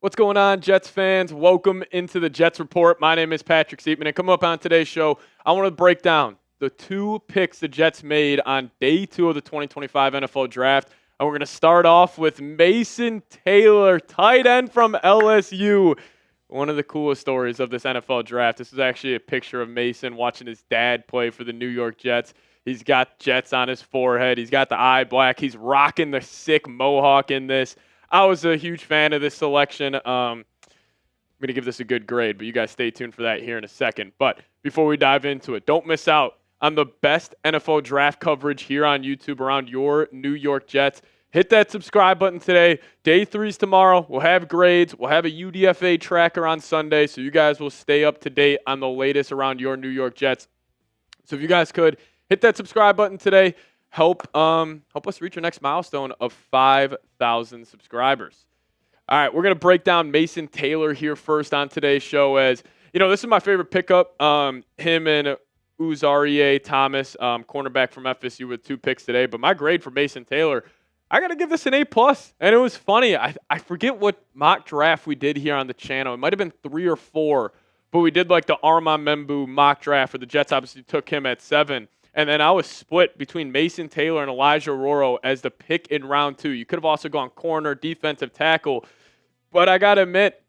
What's going on, Jets fans? Welcome into the Jets Report. My name is Patrick Siepman, and coming up on today's show, I want to break down the two picks the Jets made on day 2 of the 2025 NFL Draft. And we're going to start off with Mason Taylor, tight end from LSU. One of the coolest stories of this NFL Draft. This is actually a picture of Mason watching his dad play for the New York Jets. He's got Jets on his forehead. He's got the eye black. He's rocking the sick mohawk in this. I was a huge fan of this selection. I'm going to give this a good grade, but you guys stay tuned for that here in a second. But before we dive into it, don't miss out on the best NFL draft coverage here on YouTube around your New York Jets. Hit that subscribe button today. Day 3's tomorrow. We'll have grades. We'll have a UDFA tracker on Sunday, so you guys will stay up to date on the latest around your New York Jets. So if you guys could, hit that subscribe button today. Help us reach our next milestone of 5,000 subscribers. All right, we're going to break down Mason Taylor here first on today's show. As you know, this is my favorite pickup. Him and Azareyeh Thomas, cornerback from FSU, with 2 picks today. But my grade for Mason Taylor, I got to give this an A+. And it was funny. I forget what mock draft we did here on the channel. It might have been 3 or 4. But we did like the Armand Membou mock draft where the Jets obviously took him at 7. And then I was split between Mason Taylor and Elijah Aroro as the pick in round 2. You could have also gone corner, defensive tackle. But I got to admit,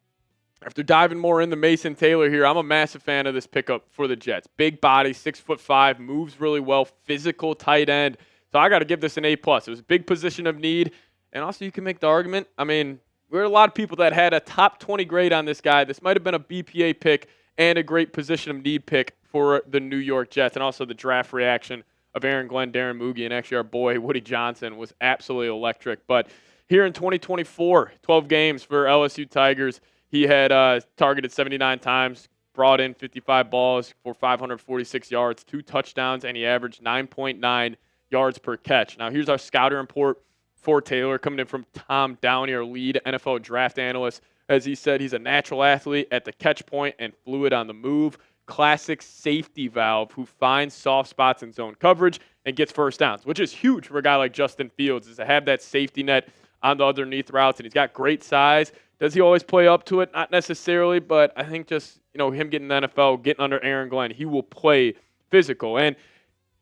after diving more into Mason Taylor here, I'm a massive fan of this pickup for the Jets. Big body, 6'5", moves really well, physical tight end. So I got to give this an A+. It was a big position of need. And also you can make the argument, I mean, there were a lot of people that had a top 20 grade on this guy. This might have been a BPA pick and a great position of need pick for the New York Jets, and also the draft reaction of Aaron Glenn, Darren Mougey, and actually our boy Woody Johnson was absolutely electric. But here in 2024, 12 games for LSU Tigers, he had targeted 79 times, brought in 55 balls for 546 yards, 2 touchdowns, and he averaged 9.9 yards per catch. Now here's our scouting report for Taylor, coming in from Tom Downey, our lead NFL draft analyst. As he said, he's a natural athlete at the catch point and fluid on the move. Classic safety valve who finds soft spots in zone coverage and gets first downs, which is huge for a guy like Justin Fields, is to have that safety net on the underneath routes. And he's got great size. Does he always play up to it? Not necessarily, but I think just, him getting the NFL, getting under Aaron Glenn, he will play physical. And,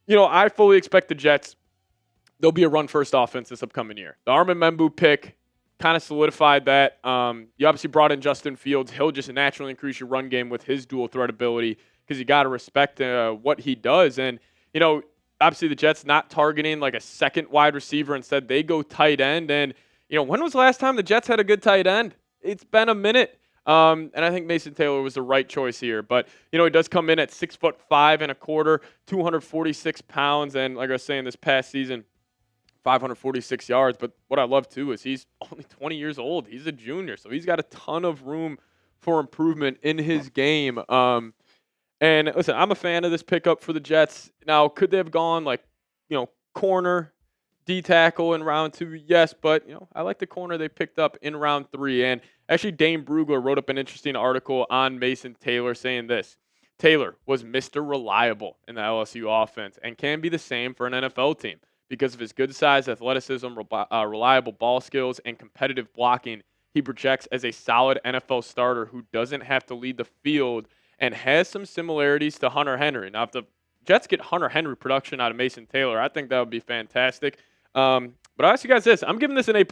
I fully expect the Jets, they'll be a run-first offense this upcoming year. The Armand Membou pick kind of solidified that. You obviously brought in Justin Fields. He'll just naturally increase your run game with his dual threat ability because you got to respect what he does. And, obviously the Jets not targeting like a second wide receiver. Instead, they go tight end. And, when was the last time the Jets had a good tight end? It's been a minute. And I think Mason Taylor was the right choice here. But, he does come in at 6'5", 246 pounds. And like I was saying, this past season, 546 yards. But what I love, too, is he's only 20 years old. He's a junior, so he's got a ton of room for improvement in his game. And listen, I'm a fan of this pickup for the Jets. Now, could they have gone corner, D-tackle in round 2? Yes, but, I like the corner they picked up in round 3. And actually, Dane Brugler wrote up an interesting article on Mason Taylor saying this: Taylor was Mr. Reliable in the LSU offense and can be the same for an NFL team. Because of his good size, athleticism, reliable ball skills, and competitive blocking, he projects as a solid NFL starter who doesn't have to lead the field and has some similarities to Hunter Henry. Now, if the Jets get Hunter Henry production out of Mason Taylor, I think that would be fantastic. But I'll ask you guys this. I'm giving this an A+.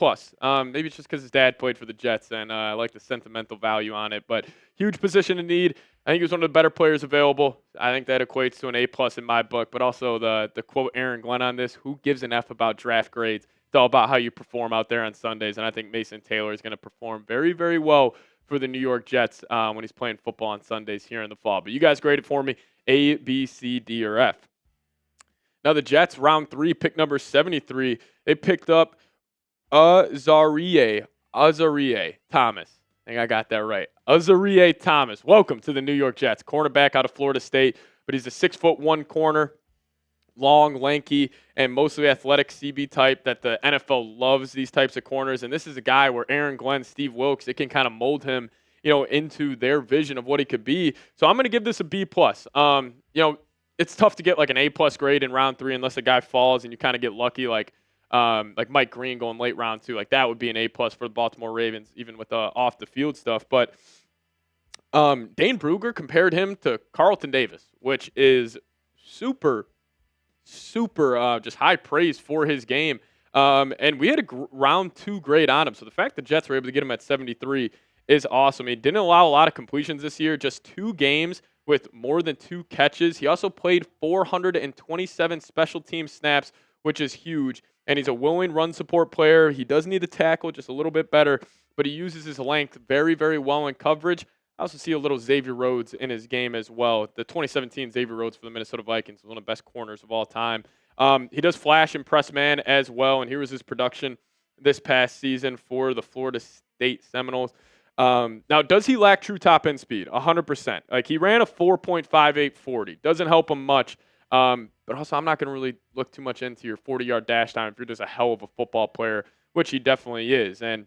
Maybe it's just because his dad played for the Jets, and I like the sentimental value on it. But huge position of need. I think he was one of the better players available. I think that equates to an A+ in my book. But also the quote Aaron Glenn on this: who gives an F about draft grades? It's all about how you perform out there on Sundays. And I think Mason Taylor is going to perform very, very well for the New York Jets when he's playing football on Sundays here in the fall. But you guys grade it for me: A, B, C, D, or F. Now the Jets, round 3, pick number 73, they picked up Azareyeh Thomas. I think I got that right. Azareyeh Thomas. Welcome to the New York Jets. Cornerback out of Florida State, but he's a 6'1" corner, long, lanky, and mostly athletic CB type that the NFL loves these types of corners. And this is a guy where Aaron Glenn, Steve Wilks, it can kind of mold him, into their vision of what he could be. So I'm going to give this a B+. It's tough to get like an A+ grade in round 3 unless a guy falls and you kind of get lucky like like Mike Green going late round 2. Like that would be an A+ for the Baltimore Ravens, even with the off the field stuff. But Dane Brugler compared him to Carlton Davis, which is super just high praise for his game. And we had a round 2 grade on him. So the fact the Jets were able to get him at 73 is awesome. He didn't allow a lot of completions this year, just 2 games with more than 2 catches. He also played 427 special team snaps, which is huge. And he's a willing run support player. He does need to tackle just a little bit better, but he uses his length very, very well in coverage. I also see a little Xavier Rhodes in his game as well. The 2017 Xavier Rhodes for the Minnesota Vikings is one of the best corners of all time. He does flash and press man as well, and here was his production this past season for the Florida State Seminoles. Now, does he lack true top end speed? 100%. Like he ran a 4.58 40. Doesn't help him much. But also, I'm not going to really look too much into your 40-yard dash time if you're just a hell of a football player, which he definitely is. And,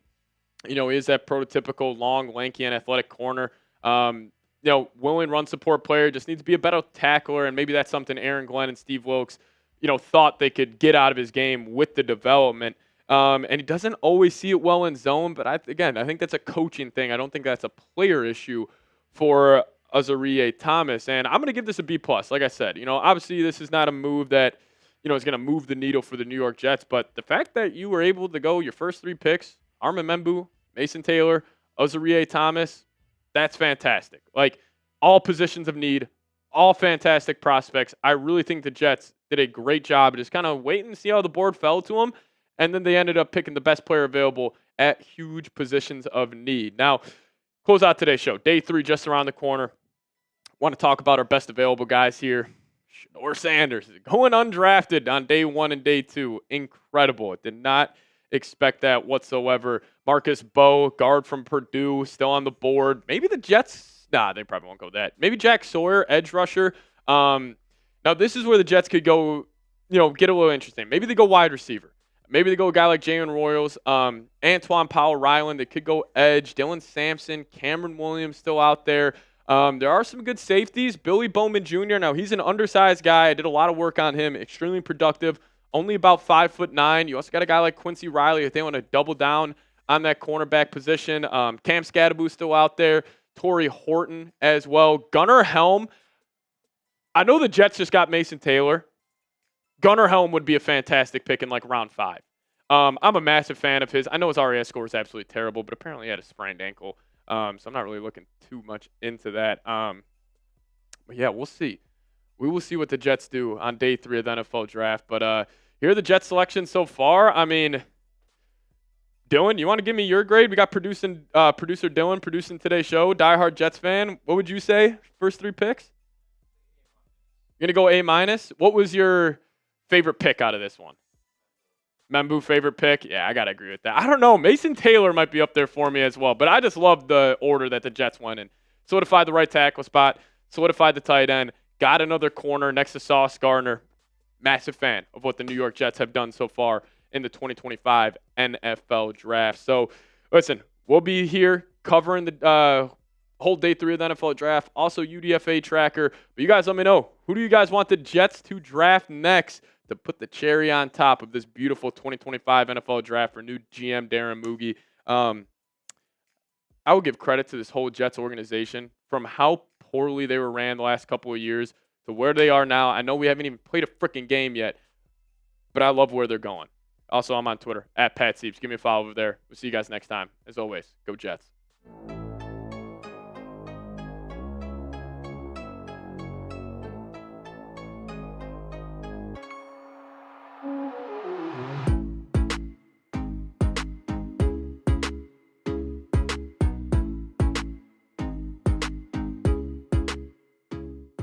he is that prototypical long, lanky, and athletic corner. Willing run support player, just needs to be a better tackler, and maybe that's something Aaron Glenn and Steve Wilkes, thought they could get out of his game with the development. And he doesn't always see it well in zone, but I think that's a coaching thing. I don't think that's a player issue for Azareyeh Thomas, and I'm going to give this a B+. Like I said, obviously this is not a move that, is going to move the needle for the New York Jets, but the fact that you were able to go your first 3 picks, Armand Membou, Mason Taylor, Azareyeh Thomas, that's fantastic. Like, all positions of need, all fantastic prospects. I really think the Jets did a great job of just kind of waiting to see how the board fell to them, and then they ended up picking the best player available at huge positions of need. Now, close out today's show. Day 3 just around the corner. Want to talk about our best available guys here. Shedeur Sanders going undrafted on day 1 and day 2. Incredible. Did not expect that whatsoever. Marcus Bowe, guard from Purdue, still on the board. Maybe the Jets, they probably won't go that. Maybe Jack Sawyer, edge rusher. Now, this is where the Jets could go, get a little interesting. Maybe they go wide receiver. Maybe they go a guy like Jalen Royals, Antoine Powell-Ryland. They could go edge. Dylan Sampson, Cameron Williams still out there. There are some good safeties. Billy Bowman Jr. Now, he's an undersized guy. I did a lot of work on him. Extremely productive. Only about 5'9". You also got a guy like Quincy Riley if they want to double down on that cornerback position. Cam Scadaboo still out there. Torrey Horton as well. Gunnar Helm. I know the Jets just got Mason Taylor. Gunnar Helm would be a fantastic pick in like round 5. I'm a massive fan of his. I know his RAS score is absolutely terrible, but apparently he had a sprained ankle. So I'm not really looking too much into that. But yeah, we'll see. We will see what the Jets do on day 3 of the NFL draft. But here are the Jets selections so far. I mean, Dylan, you want to give me your grade? We got producer Dylan producing today's show, diehard Jets fan. What would you say? First 3 picks? You're going to go A-. What was your favorite pick out of this one? Membou favorite pick? Yeah, I got to agree with that. I don't know. Mason Taylor might be up there for me as well, but I just love the order that the Jets went in. Solidified the right tackle spot, solidified the tight end, got another corner next to Sauce Gardner. Massive fan of what the New York Jets have done so far in the 2025 NFL draft. So, listen, we'll be here covering the whole day 3 of the NFL draft, also UDFA tracker. But you guys let me know, who do you guys want the Jets to draft next to put the cherry on top of this beautiful 2025 NFL draft for new GM Darren Mougey? I will give credit to this whole Jets organization from how poorly they were ran the last couple of years to where they are now. I know we haven't even played a freaking game yet, but I love where they're going. Also, I'm on Twitter, @PatSiepes. Give me a follow over there. We'll see you guys next time. As always, go Jets.